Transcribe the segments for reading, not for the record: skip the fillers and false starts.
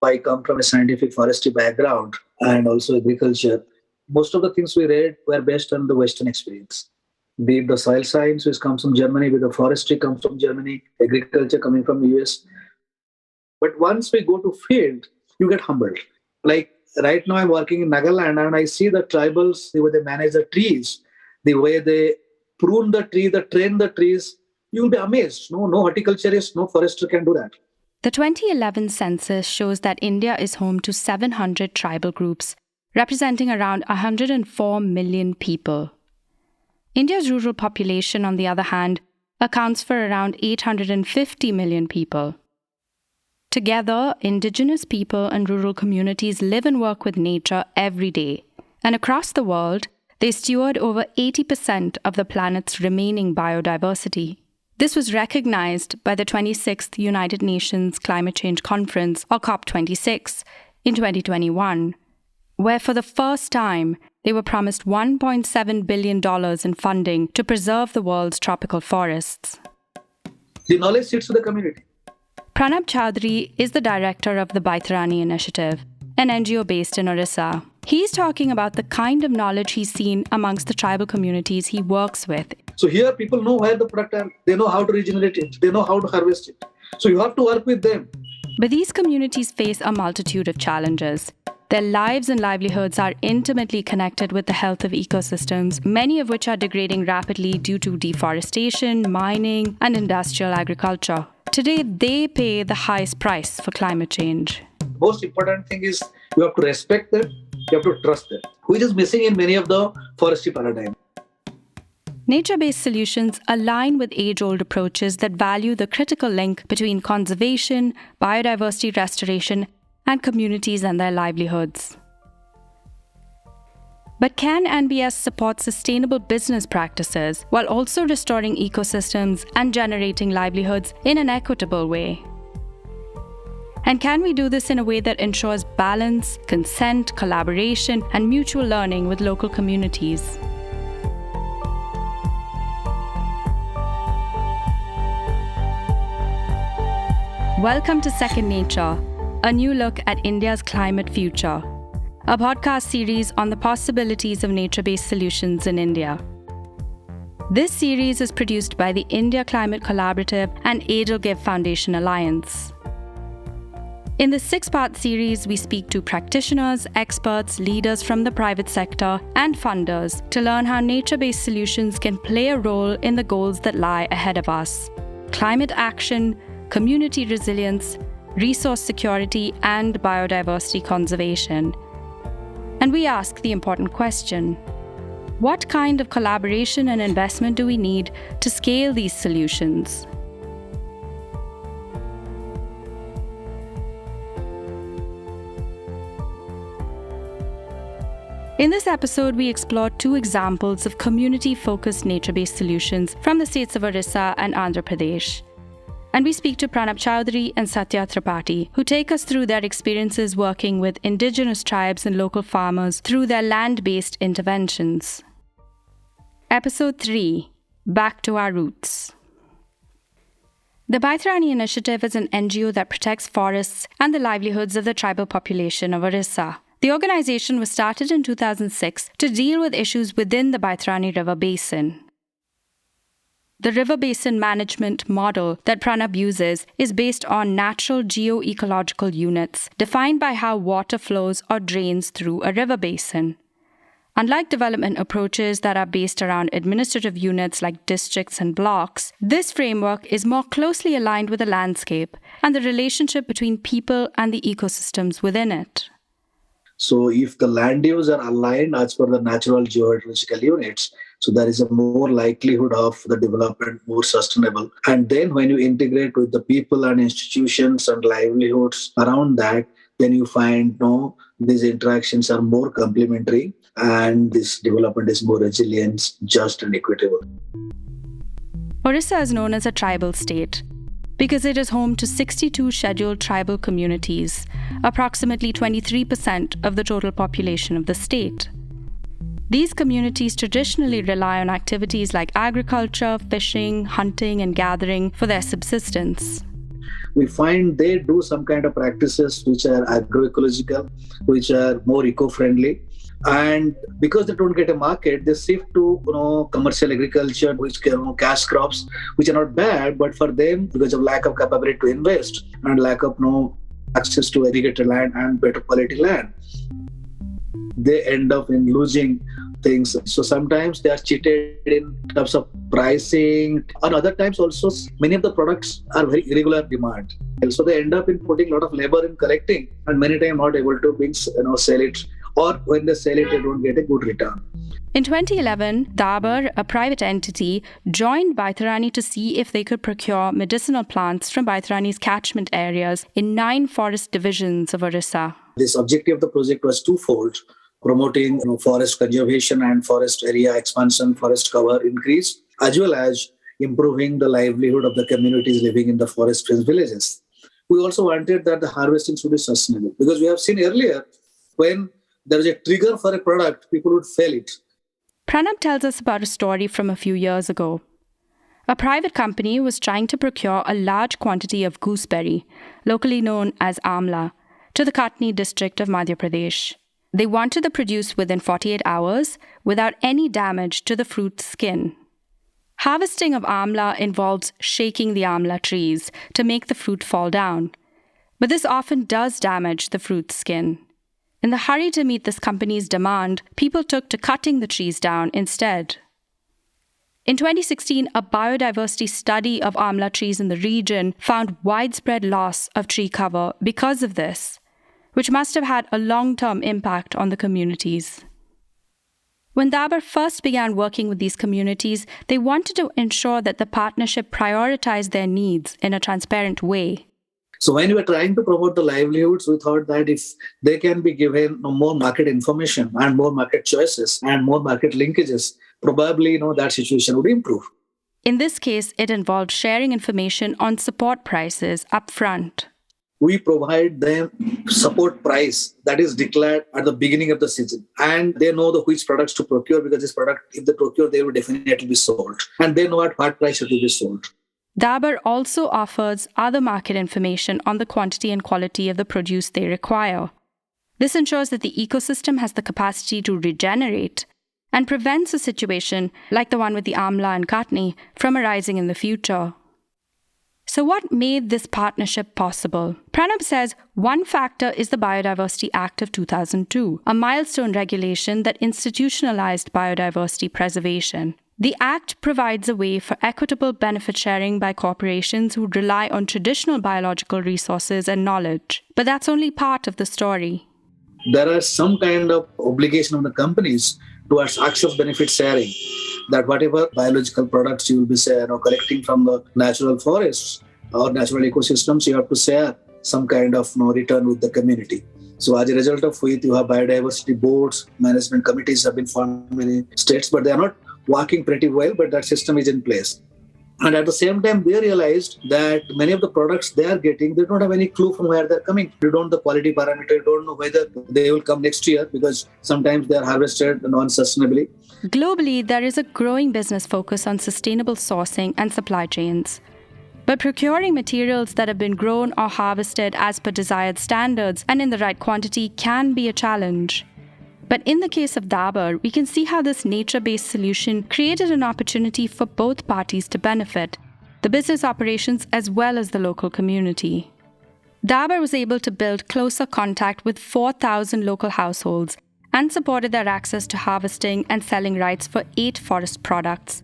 I come from a scientific forestry background and also agriculture. Most of the things we read were based on the Western experience. Be it the soil science, which comes from Germany, with the forestry comes from Germany, agriculture coming from US. But once we go to field, you get humbled. Like right now, I'm working in Nagaland and I see the tribals, the way they manage the trees, the way they prune the tree, they train the trees. You'll be amazed. No horticulturist, no forester can do that. The 2011 census shows that India is home to 700 tribal groups, representing around 104 million people. India's rural population, on the other hand, accounts for around 850 million people. Together, indigenous people and rural communities live and work with nature every day, and across the world, they steward over 80% of the planet's remaining biodiversity. This was recognized by the 26th United Nations Climate Change Conference, or COP26, in 2021, where for the first time, they were promised $1.7 billion in funding to preserve the world's tropical forests. The knowledge sits with the community. Pranab Chaudhary is the director of the Baitarani Initiative, an NGO based in Orissa. He's talking about the kind of knowledge he's seen amongst the tribal communities he works with. So here people know where the product are, they know how to regenerate it, they know how to harvest it. So you have to work with them. But these communities face a multitude of challenges. Their lives and livelihoods are intimately connected with the health of ecosystems, many of which are degrading rapidly due to deforestation, mining, and industrial agriculture. Today, they pay the highest price for climate change. Most important thing is you have to respect them, you have to trust them, which is missing in many of the forestry paradigms. Nature-based solutions align with age-old approaches that value the critical link between conservation, biodiversity restoration, and communities and their livelihoods. But can NBS support sustainable business practices while also restoring ecosystems and generating livelihoods in an equitable way? And can we do this in a way that ensures balance, consent, collaboration, and mutual learning with local communities? Welcome to Second Nature, a new look at India's climate future, a podcast series on the possibilities of nature-based solutions in India. This series is produced by the India Climate Collaborative and Edelgive Foundation Alliance. In this 6-part series, we speak to practitioners, experts, leaders from the private sector, and funders to learn how nature-based solutions can play a role in the goals that lie ahead of us: climate action, community resilience, resource security, and biodiversity conservation. And we ask the important question: what kind of collaboration and investment do we need to scale these solutions? In this episode, we explore 2 examples of community-focused nature-based solutions from the states of Orissa and Andhra Pradesh. And we speak to Pranab Chaudhary and Satya Tripathi, who take us through their experiences working with indigenous tribes and local farmers through their land-based interventions. Episode 3: Back to Our Roots. The Baitarani Initiative is an NGO that protects forests and the livelihoods of the tribal population of Orissa. The organization was started in 2006 to deal with issues within the Baitarani River Basin. The river basin management model that Pranab uses is based on natural geo-ecological units defined by how water flows or drains through a river basin. Unlike development approaches that are based around administrative units like districts and blocks, this framework is more closely aligned with the landscape and the relationship between people and the ecosystems within it. So if the land use are aligned as per the natural geohydrological units, so there is a more likelihood of the development more sustainable. And then when you integrate with the people and institutions and livelihoods around that, then you find these interactions are more complementary and this development is more resilient, just and equitable. Orissa is known as a tribal state because it is home to 62 scheduled tribal communities, approximately 23% of the total population of the state. These communities traditionally rely on activities like agriculture, fishing, hunting, and gathering for their subsistence. we find they do some kind of practices which are agroecological, which are more eco-friendly. And because they don't get a market, they shift to commercial agriculture, which cash crops, which are not bad, but for them, because of lack of capability to invest and lack of access to irrigated land and better quality land, they end up in losing things. So sometimes they are cheated in terms of pricing, and other times also many of the products are very irregular demand. So they end up in putting a lot of labor in collecting, and many times not able to sell it, or when they sell it, they don't get a good return. In 2011, Dabur, a private entity, joined Baitarani to see if they could procure medicinal plants from Baitarani's catchment areas in 9 forest divisions of Orissa. This objective of the project was twofold: promoting forest conservation and forest area expansion, forest cover increase, as well as improving the livelihood of the communities living in the forest-fringed villages. We also wanted that the harvesting should be sustainable, because we have seen earlier when there is a trigger for a product, people would fail it. Pranab tells us about a story from a few years ago. A private company was trying to procure a large quantity of gooseberry, locally known as amla, to the Katni district of Madhya Pradesh. They wanted the produce within 48 hours without any damage to the fruit's skin. Harvesting of amla involves shaking the amla trees to make the fruit fall down, but this often does damage the fruit's skin. In the hurry to meet this company's demand, people took to cutting the trees down instead. In 2016, a biodiversity study of amla trees in the region found widespread loss of tree cover because of this, which must have had a long-term impact on the communities. When Dabur first began working with these communities, they wanted to ensure that the partnership prioritized their needs in a transparent way. So when we were trying to promote the livelihoods, we thought that if they can be given more market information and more market choices and more market linkages, probably that situation would improve. In this case, it involved sharing information on support prices upfront. We provide them support price that is declared at the beginning of the season, and they know which products to procure, because this product, if they procure, they will definitely be sold, and they know at what price it will be sold. Dabur also offers other market information on the quantity and quality of the produce they require. This ensures that the ecosystem has the capacity to regenerate and prevents a situation like the one with the amla and Katni from arising in the future. So what made this partnership possible? Pranab says one factor is the Biodiversity Act of 2002, a milestone regulation that institutionalized biodiversity preservation. The Act provides a way for equitable benefit sharing by corporations who rely on traditional biological resources and knowledge. But that's only part of the story. There are some kind of obligation on the companies towards access benefit sharing, that whatever biological products you will be collecting from the natural forests or natural ecosystems, you have to share some kind of return with the community. So as a result of which, you have biodiversity boards, management committees have been formed in many states, but they are not working pretty well, but that system is in place. And at the same time, they realized that many of the products they are getting, they don't have any clue from where they're coming. You don't know the quality parameter, you don't know whether they will come next year, because sometimes they are harvested non-sustainably. Globally, there is a growing business focus on sustainable sourcing and supply chains. But procuring materials that have been grown or harvested as per desired standards and in the right quantity can be a challenge. But in the case of Dabur, we can see how this nature-based solution created an opportunity for both parties to benefit, the business operations as well as the local community. Dabur was able to build closer contact with 4,000 local households and supported their access to harvesting and selling rights for 8 forest products,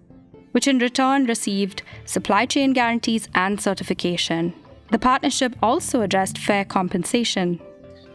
which in return received supply chain guarantees and certification. The partnership also addressed fair compensation.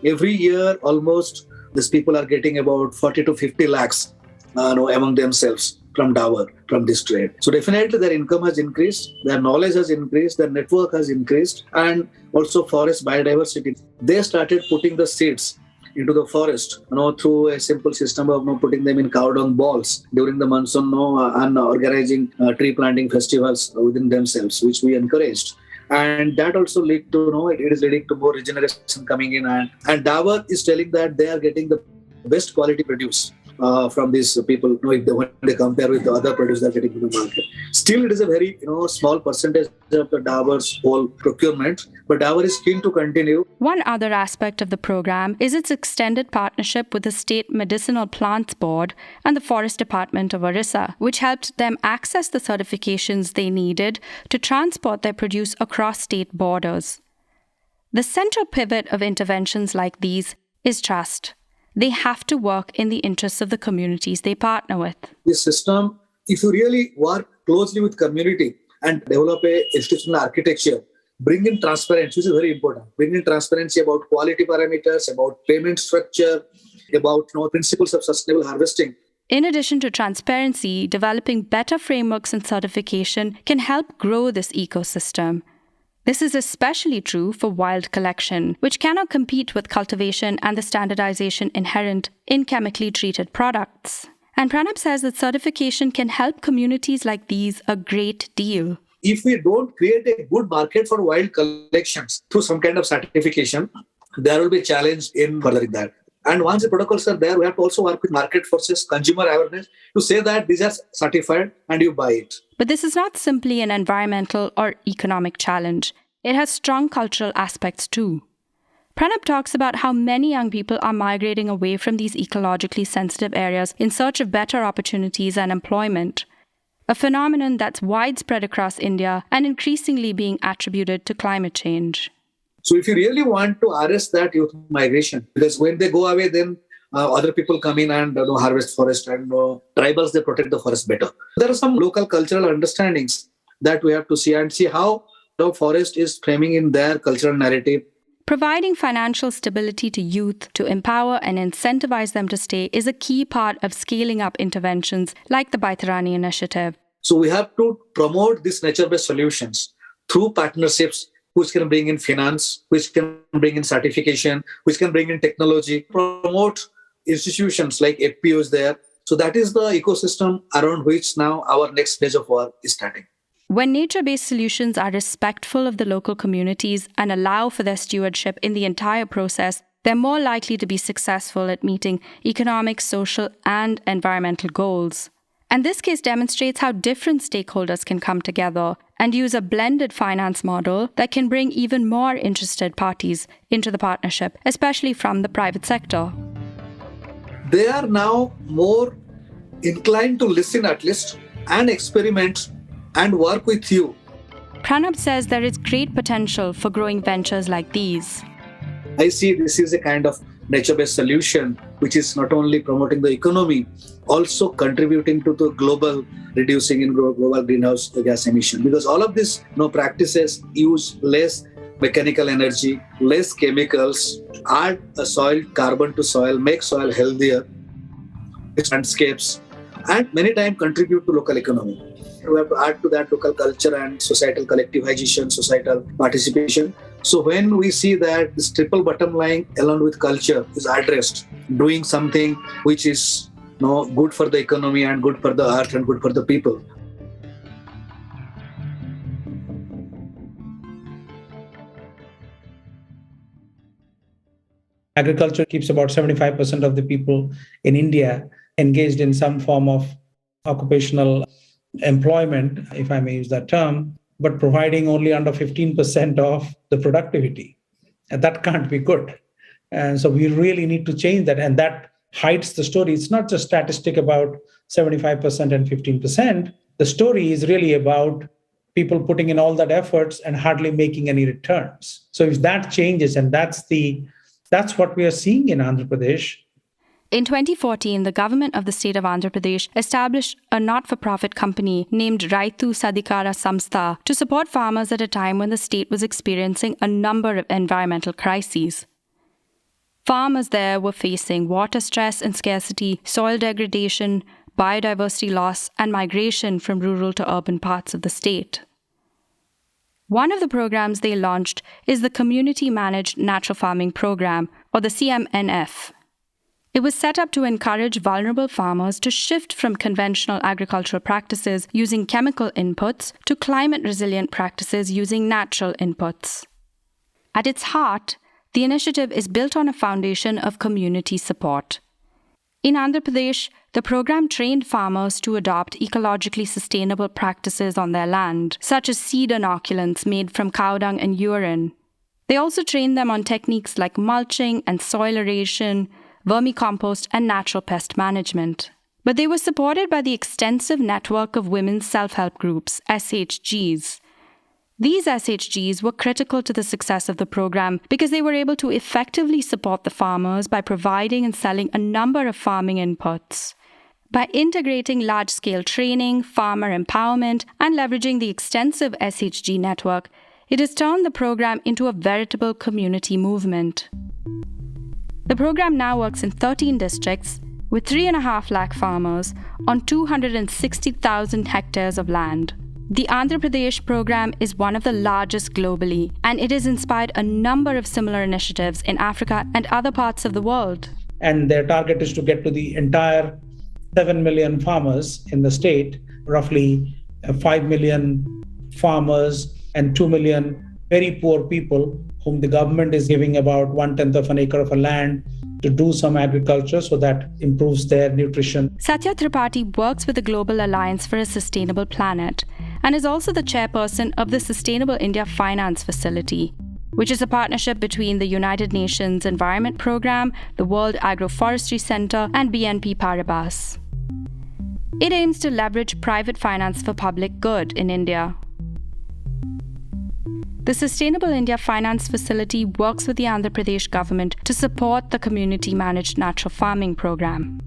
Every year, almost these people are getting about 40 to 50 lakhs among themselves from Dabur, from this trade. So definitely their income has increased, their knowledge has increased, their network has increased, and also forest biodiversity. They started putting the seeds into the forest, through a simple system of putting them in cow dung balls during the monsoon, and organizing tree planting festivals within themselves, which we encouraged. And that also lead to, it is leading to more regeneration coming in. And Dabur is telling that they are getting the best quality produce. from these people, if when they compare with the other produce they're getting in the market. Still, it is a very small percentage of the Dabur's whole procurement, but Dabur is keen to continue. One other aspect of the program is its extended partnership with the State Medicinal Plants Board and the Forest Department of Orissa, which helped them access the certifications they needed to transport their produce across state borders. The central pivot of interventions like these is trust. They have to work in the interests of the communities they partner with. This system, if you really work closely with community and develop a institutional architecture, bring in transparency, which is very important. Bring in transparency about quality parameters, about payment structure, about principles of sustainable harvesting. In addition to transparency, developing better frameworks and certification can help grow this ecosystem. This is especially true for wild collection, which cannot compete with cultivation and the standardization inherent in chemically treated products. And Pranab says that certification can help communities like these a great deal. If we don't create a good market for wild collections through some kind of certification, there will be a challenge in furthering that. And once the protocols are there, we have to also work with market forces, consumer awareness to say that these are certified and you buy it. But this is not simply an environmental or economic challenge. It has strong cultural aspects too. Pranab talks about how many young people are migrating away from these ecologically sensitive areas in search of better opportunities and employment, a phenomenon that's widespread across India and increasingly being attributed to climate change. So if you really want to arrest that youth migration, because when they go away, then other people come in and harvest forest, and tribals, they protect the forest better. There are some local cultural understandings that we have to see and see how the forest is framing in their cultural narrative. Providing financial stability to youth to empower and incentivize them to stay is a key part of scaling up interventions like the Baitarani initiative. So we have to promote these nature-based solutions through partnerships, which can bring in finance, which can bring in certification, which can bring in technology, promote institutions like FPOs there. So that is the ecosystem around which now our next stage of work is starting. When nature-based solutions are respectful of the local communities and allow for their stewardship in the entire process, they're more likely to be successful at meeting economic, social, and environmental goals. And this case demonstrates how different stakeholders can come together and use a blended finance model that can bring even more interested parties into the partnership, especially from the private sector. They are now more inclined to listen at least and experiment and work with you. Pranab says there is great potential for growing ventures like these. I see this is a kind of nature-based solution which is not only promoting the economy, also contributing to the global reducing in global greenhouse gas emission. Because all of these practices use less mechanical energy, less chemicals, add a soil carbon to soil, make soil healthier, landscapes, and many times contribute to local economy. We have to add to that local culture and societal collectivization, societal participation. So when we see that this triple bottom line along with culture is addressed, doing something which is good for the economy and good for the earth and good for the people. Agriculture keeps about 75% of the people in India engaged in some form of occupational employment, if I may use that term, but providing only under 15% of the productivity. And that can't be good. And so we really need to change that. And that hides the story. It's not just statistic about 75% and 15%. The story is really about people putting in all that efforts and hardly making any returns. So if that changes, and that's what we are seeing in Andhra Pradesh. In 2014, the government of the state of Andhra Pradesh established a not-for-profit company named Raitu Sadhikara Samstha to support farmers at a time when the state was experiencing a number of environmental crises. Farmers there were facing water stress and scarcity, soil degradation, biodiversity loss, and migration from rural to urban parts of the state. One of the programs they launched is the Community Managed Natural Farming Program, or the CMNF. It was set up to encourage vulnerable farmers to shift from conventional agricultural practices using chemical inputs to climate-resilient practices using natural inputs. At its heart, the initiative is built on a foundation of community support. In Andhra Pradesh, the program trained farmers to adopt ecologically sustainable practices on their land, such as seed inoculants made from cow dung and urine. They also trained them on techniques like mulching and soil aeration, vermicompost, and natural pest management. But they were supported by the extensive network of women's self-help groups, SHGs. These SHGs were critical to the success of the program because they were able to effectively support the farmers by providing and selling a number of farming inputs. By integrating large-scale training, farmer empowerment, and leveraging the extensive SHG network, it has turned the program into a veritable community movement. The program now works in 13 districts with 3.5 lakh farmers on 260,000 hectares of land. The Andhra Pradesh program is one of the largest globally, and it has inspired a number of similar initiatives in Africa and other parts of the world. And their target is to get to the entire 7 million farmers in the state, roughly 5 million farmers and 2 million very poor people whom the government is giving about 1/10 of an acre of a land to do some agriculture so that improves their nutrition. Satya Tripathi works with the Global Alliance for a Sustainable Planet and is also the chairperson of the Sustainable India Finance Facility, which is a partnership between the United Nations Environment Programme, the World Agroforestry Centre, and BNP Paribas. It aims to leverage private finance for public good in India. The Sustainable India Finance Facility works with the Andhra Pradesh government to support the community-managed natural farming program.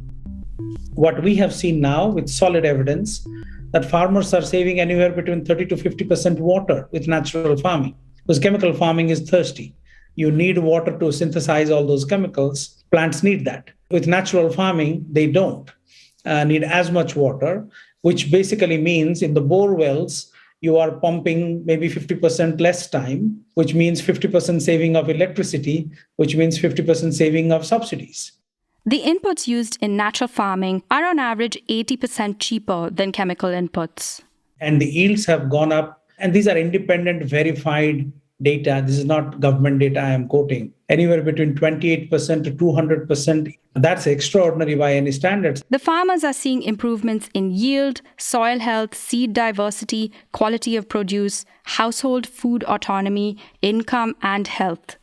What we have seen now with solid evidence that farmers are saving anywhere between 30 to 50% water with natural farming, because chemical farming is thirsty. You need water to synthesize all those chemicals. Plants need that. With natural farming, they don't need as much water, which basically means in the bore wells, you are pumping maybe 50% less time, which means 50% saving of electricity, which means 50% saving of subsidies. The inputs used in natural farming are on average 80% cheaper than chemical inputs. And the yields have gone up. And these are independent, verified data. This is not government data I am quoting. Anywhere between 28% to 200%. That's extraordinary by any standards. The farmers are seeing improvements in yield, soil health, seed diversity, quality of produce, household food autonomy, income, and health.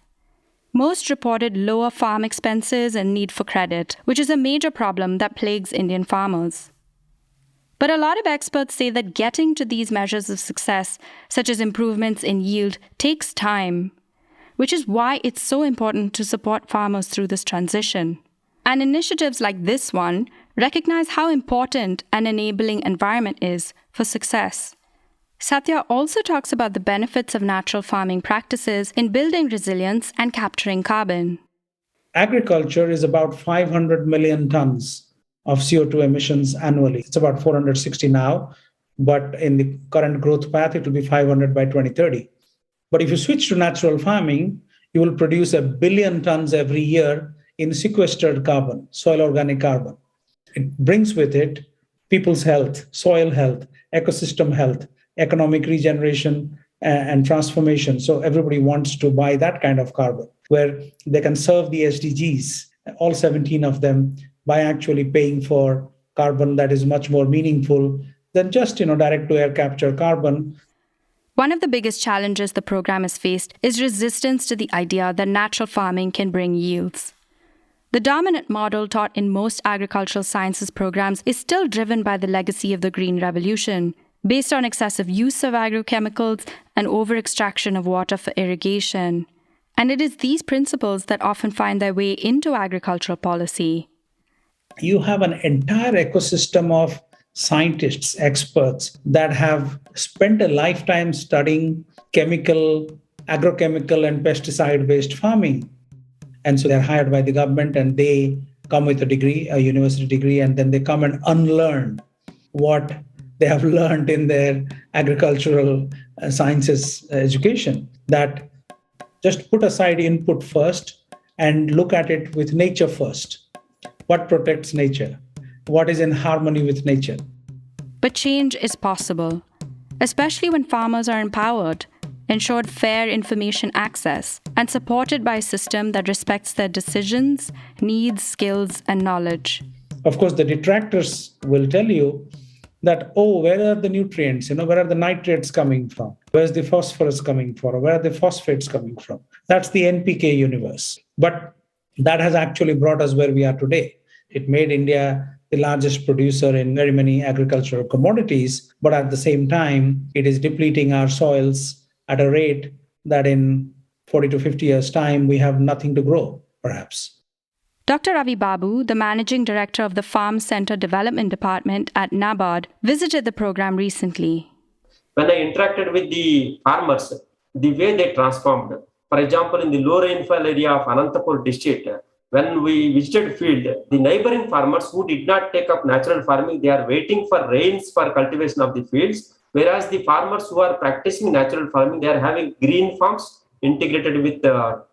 Most reported lower farm expenses and need for credit, which is a major problem that plagues Indian farmers. But a lot of experts say that getting to these measures of success, such as improvements in yield, takes time, which is why it's so important to support farmers through this transition. And initiatives like this one recognize how important an enabling environment is for success. Satya also talks about the benefits of natural farming practices in building resilience and capturing carbon. Agriculture is about 500 million tons of CO2 emissions annually. It's about 460 now, but in the current growth path, it will be 500 by 2030. But if you switch to natural farming, you will produce 1 billion tons every year in sequestered carbon, soil organic carbon. It brings with it people's health, soil health, ecosystem health, economic regeneration and transformation. So everybody wants to buy that kind of carbon, where they can serve the SDGs, all 17 of them, by actually paying for carbon that is much more meaningful than just, direct to air capture carbon. One of the biggest challenges the program has faced is resistance to the idea that natural farming can bring yields. The dominant model taught in most agricultural sciences programs is still driven by the legacy of the Green Revolution, based on excessive use of agrochemicals and over-extraction of water for irrigation. And it is these principles that often find their way into agricultural policy. You have an entire ecosystem of scientists, experts that have spent a lifetime studying chemical, agrochemical, and pesticide-based farming. And so they're hired by the government and they come with a degree, a university degree, and then they come and unlearn what they have learned in their agricultural sciences education. That just put aside input first and look at it with nature first. What protects nature? What is in harmony with nature? But change is possible, especially when farmers are empowered, ensured fair information access, and supported by a system that respects their decisions, needs, skills, and knowledge. Of course, the detractors will tell you that, oh, where are the nutrients? Where are the nitrates coming from? Where's the phosphorus coming from? Where are the phosphates coming from? That's the NPK universe. But that has actually brought us where we are today. It made India the largest producer in very many agricultural commodities, but at the same time, it is depleting our soils at a rate that in 40 to 50 years' time, we have nothing to grow, perhaps. Dr. Ravi Babu, the Managing Director of the Farm Center Development Department at NABARD, visited the program recently. When I interacted with the farmers, the way they transformed, for example, in the low rainfall area of Anantapur district, when we visited field, the neighboring farmers who did not take up natural farming, they are waiting for rains for cultivation of the fields, whereas the farmers who are practicing natural farming, they are having green farms integrated with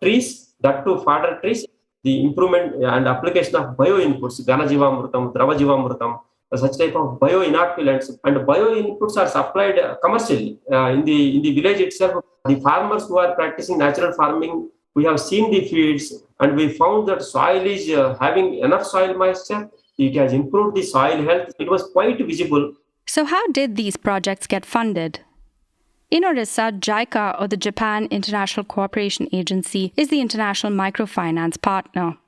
trees, that too fodder trees. The improvement and application of bio-inputs, Ganajivamrutam, Dravajivamrutam, such type of bio-inoculants, and bio-inputs are supplied commercially. In the village itself, the farmers who are practicing natural farming, we have seen the fields and we found that soil is having enough soil moisture. It has improved the soil health. It was quite visible. So how did these projects get funded? In Orissa, JICA, or the Japan International Cooperation Agency, is the international microfinance partner.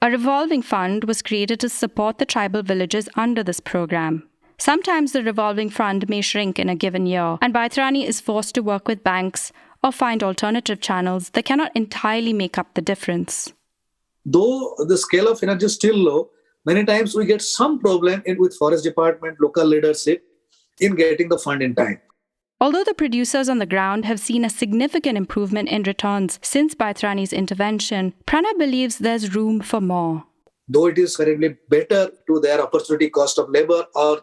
A revolving fund was created to support the tribal villages under this program. Sometimes the revolving fund may shrink in a given year, and Baitarani is forced to work with banks or find alternative channels that cannot entirely make up the difference. Though the scale of energy is still low, many times we get some problem with forest department, local leadership in getting the fund in time. Although the producers on the ground have seen a significant improvement in returns since Baitarani's intervention, Pranab believes there's room for more. Though it is currently better to their opportunity cost of labor or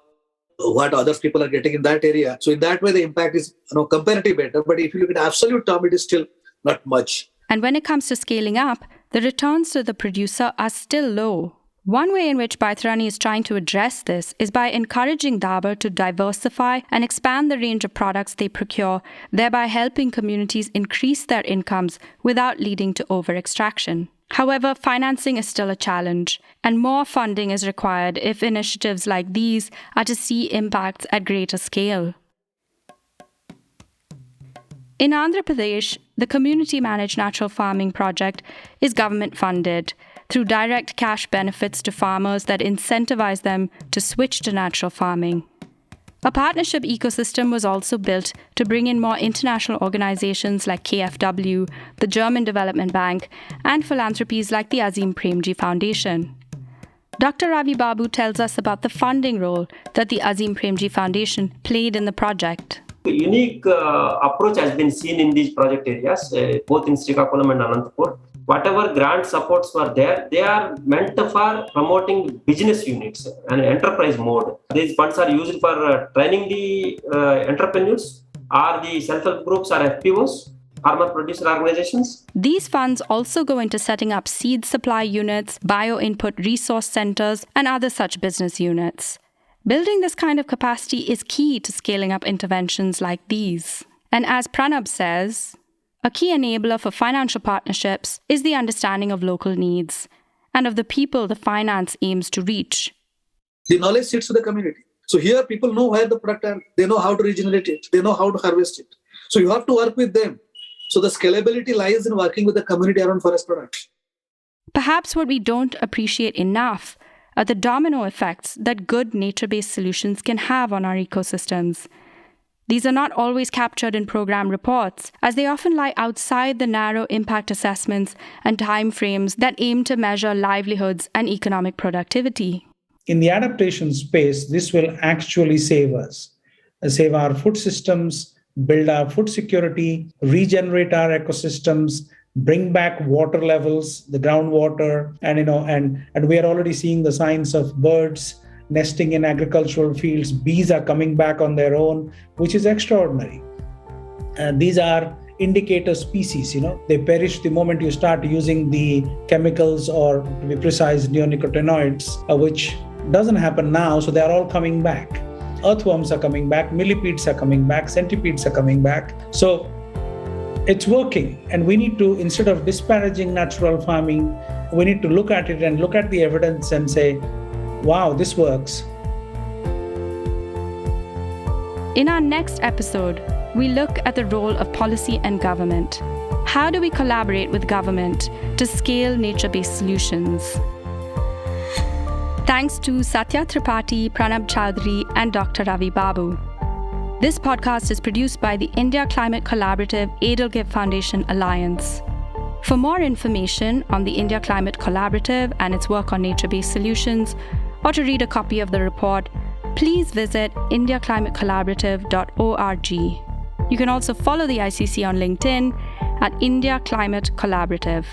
what other people are getting in that area. So in that way, the impact is comparatively better. But if you look at absolute term, it is still not much. And when it comes to scaling up, the returns to the producer are still low. One way in which Baitarani is trying to address this is by encouraging Dabur to diversify and expand the range of products they procure, thereby helping communities increase their incomes without leading to over-extraction. However, financing is still a challenge, and more funding is required if initiatives like these are to see impacts at greater scale. In Andhra Pradesh, the community-managed natural farming project is government-funded through direct cash benefits to farmers that incentivize them to switch to natural farming. A partnership ecosystem was also built to bring in more international organizations like KfW, the German Development Bank, and philanthropies like the Azim Premji Foundation. Dr. Ravi Babu tells us about the funding role that the Azim Premji Foundation played in the project. A unique approach has been seen in these project areas, both in Srikakulam and Anantapur. Whatever grant supports were there, they are meant for promoting business units and enterprise mode. These funds are used for training the entrepreneurs or the self-help groups or FPOs, farmer producer organizations. These funds also go into setting up seed supply units, bio-input resource centers, and other such business units. Building this kind of capacity is key to scaling up interventions like these. And as Pranab says, a key enabler for financial partnerships is the understanding of local needs and of the people the finance aims to reach. The knowledge sits with the community. So here people know where the product are, they know how to regenerate it, they know how to harvest it. So you have to work with them. So the scalability lies in working with the community around forest products. Perhaps what we don't appreciate enough are the domino effects that good nature-based solutions can have on our ecosystems. These are not always captured in program reports, as they often lie outside the narrow impact assessments and timeframes that aim to measure livelihoods and economic productivity. In the adaptation space, this will actually save us, save our food systems, build our food security, regenerate our ecosystems, bring back water levels, the groundwater, and we are already seeing the signs of birds nesting in agricultural fields. Bees are coming back on their own, which is extraordinary. And these are indicator species, they perish the moment you start using the chemicals, or to be precise, neonicotinoids, which doesn't happen now, so they are all coming back. Earthworms are coming back, millipedes are coming back, centipedes are coming back. So it's working, and we need to, instead of disparaging natural farming, we need to look at it and look at the evidence and say, wow, this works. In our next episode, we look at the role of policy and government. How do we collaborate with government to scale nature-based solutions? Thanks to Satya Tripathi, Pranab Chaudhary, and Dr. Ravi Babu. This podcast is produced by the India Climate Collaborative Edelgive Foundation Alliance. For more information on the India Climate Collaborative and its work on nature-based solutions, or to read a copy of the report, please visit indiaclimatecollaborative.org. You can also follow the ICC on LinkedIn at India Climate Collaborative.